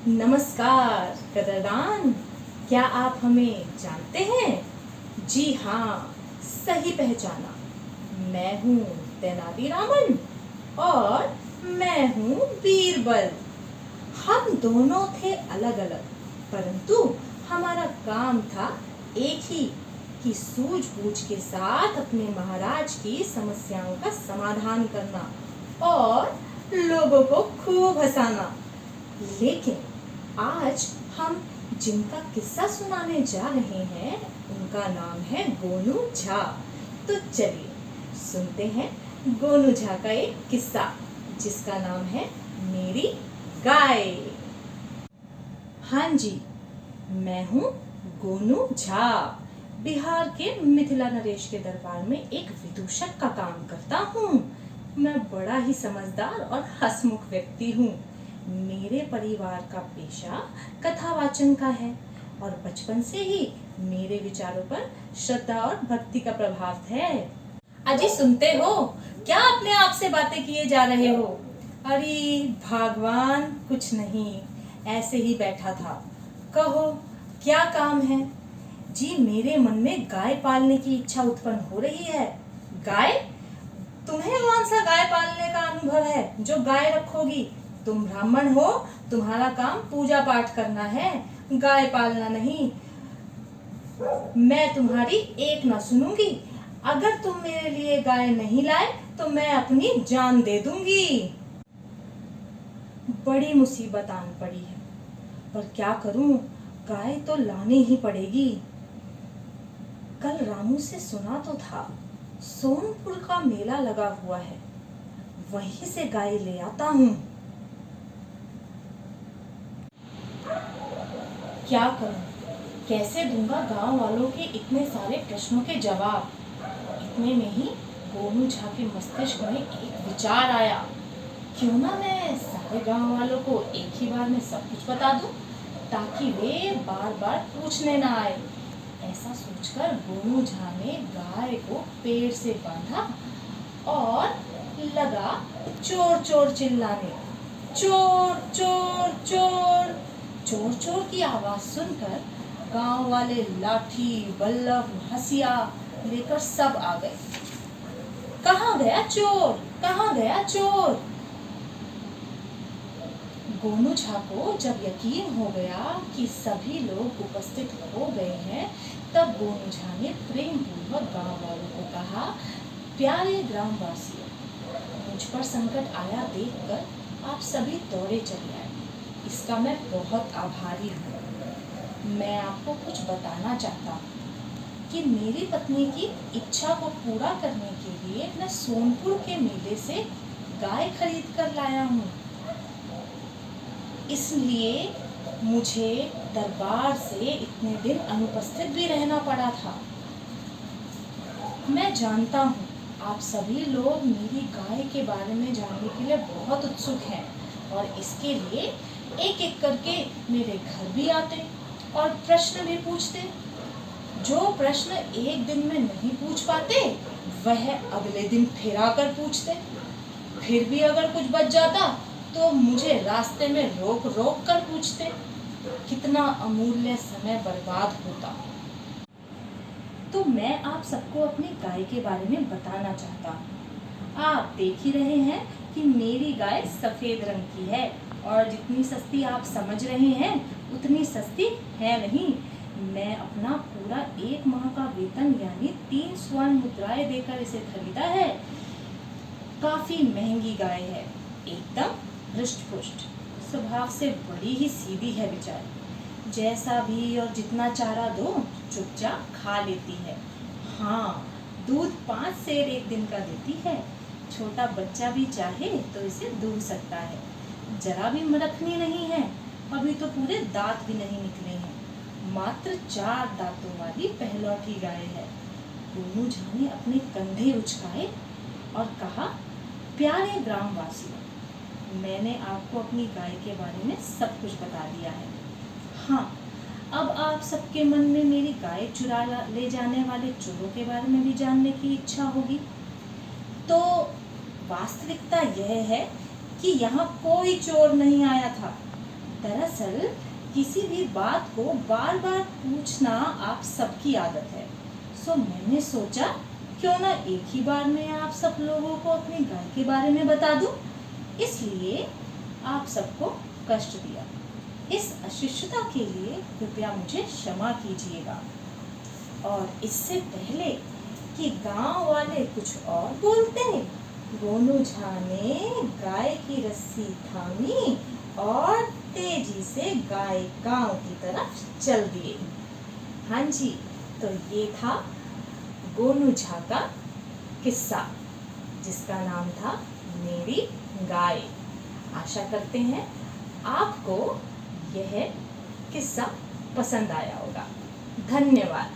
नमस्कार कदरदान, क्या आप हमें जानते हैं? जी हाँ, सही पहचाना। मैं हूँ तेनालीरामन और मैं हूँ बीरबल। हम दोनों थे अलग अलग, परंतु हमारा काम था एक ही, कि सूझबूझ के साथ अपने महाराज की समस्याओं का समाधान करना और लोगों को खूब हंसाना। लेकिन आज हम जिनका किस्सा सुनाने जा रहे हैं उनका नाम है गोनू झा। तो चलिए सुनते हैं गोनू झा का एक किस्सा जिसका नाम है मेरी गाय। हाँ जी, मैं हूँ गोनू झा। बिहार के मिथिला नरेश के दरबार में एक विदूषक का काम करता हूँ। मैं बड़ा ही समझदार और हंसमुख व्यक्ति हूँ। मेरे परिवार का पेशा कथावाचन का है और बचपन से ही मेरे विचारों पर श्रद्धा और भक्ति का प्रभाव है। अजी सुनते हो, क्या अपने आप से बातें किए जा रहे हो? अरे भगवान, कुछ नहीं, ऐसे ही बैठा था। कहो क्या काम है? जी मेरे मन में गाय पालने की इच्छा उत्पन्न हो रही है। गाय? तुम्हें कौन सा गाय पालने का अनुभव है जो गाय रखोगी? तुम ब्राह्मण हो, तुम्हारा काम पूजा पाठ करना है, गाय पालना नहीं। मैं तुम्हारी एक ना सुनूंगी। अगर तुम मेरे लिए गाय नहीं लाए तो मैं अपनी जान दे दूंगी। बड़ी मुसीबत आन पड़ी है, पर क्या करूं, गाय तो लानी ही पड़ेगी। कल रामू से सुना तो था, सोनपुर का मेला लगा हुआ है, वहीं से गाय ले आता हूं। क्या करूं, कैसे दूंगा गांव वालों के इतने सारे प्रश्नों के जवाब? इतने में ही गोनू झा के मस्तिष्क में एक विचार आया, क्यों ना मैं सारे गांव वालों को एक ही बार में सब कुछ बता दूं, ताकि वे बार बार पूछने ना आए। ऐसा सोचकर गोनू झा ने गाय को पेड़ से बांधा और लगा चोर चोर चिल्लाने। चोर चोर चोर। चोर चोर की आवाज सुनकर गांव वाले लाठी बल्लभ हंसिया लेकर सब आ गए। कहाँ गया चोर, कहाँ गया चोर? गोनू झा को जब यकीन हो गया कि सभी लोग उपस्थित हो गए हैं, तब गोनू झा ने प्रेम पूर्वक गांव वालों को कहा, प्यारे ग्रामवासियों, मुझ पर संकट आया देखकर आप सभी दौड़े चले आए, इसका मैं बहुत आभारी हूँ। मैं आपको कुछ बताना चाहता हूँ कि मेरी पत्नी की इच्छा को पूरा करने के लिए मैं सोनपुर के मेले से गाय खरीद कर लाया हूँ। इसलिए मुझे दरबार से इतने दिन अनुपस्थित भी रहना पड़ा था। मैं जानता हूँ आप सभी लोग मेरी गाय के बारे में जानने के लिए बहुत उत्सुक हैं और इसके लिए एक एक करके मेरे घर भी आते और प्रश्न भी पूछते। जो प्रश्न एक दिन में नहीं पूछ पाते वह अगले दिन फिर आकर पूछते। फिर भी अगर कुछ बच जाता तो मुझे रास्ते में रोक रोक कर पूछते। कितना अमूल्य समय बर्बाद होता। तो मैं आप सबको अपनी गाय के बारे में बताना चाहता हूँ। आप देख ही रहे हैं कि मेरी गाय सफेद रंग की है और जितनी सस्ती आप समझ रहे हैं उतनी सस्ती है नहीं। मैं अपना पूरा 1 माह का वेतन यानी 3 स्वर्ण मुद्राएं देकर इसे खरीदा है। काफी महंगी गाय है, एकदम हृष्ट-पुष्ट, स्वभाव से बड़ी ही सीधी है बेचारी। जैसा भी और जितना चारा दो चुपचाप खा लेती है। हाँ, दूध 5 सेर एक दिन का देती है। छोटा बच्चा भी चाहे तो इसे दूह सकता है। जरा भी मरखनी नहीं है, अभी तो पूरे दांत भी नहीं निकले हैं। मात्र 4 दांतों वाली पहलौठी गाय है। गोनू झा ने अपने कंधे उचकाए और कहा, प्यारे ग्रामवासियों, मैंने आपको अपनी गाय के बारे में सब कुछ बता दिया है। हाँ, अब आप सबके मन में मेरी गाय चुरा ले जाने वाले चोरों के बारे में भी जानने की इच्छा होगी। तो वास्तविकता यह है कि यहाँ कोई चोर नहीं आया था। दरअसल किसी भी बात को बार बार पूछना आप सबकी आदत है, सो मैंने सोचा क्यों ना एक ही बार में आप सब लोगों को अपनी गाय के बारे में बता दूं। इसलिए आप सबको कष्ट दिया। इस अशिष्टता के लिए कृपया मुझे क्षमा कीजिएगा। और इससे पहले कि गांव वाले कुछ और बोलते, गोनू झा ने गाय की रस्सी थामी और तेजी से गाय गांव की तरफ चल दिए। हाँ जी, तो ये था गोनू झा का किस्सा, जिसका नाम था मेरी गाय। आशा करते हैं आपको यह किस्सा पसंद आया होगा। धन्यवाद।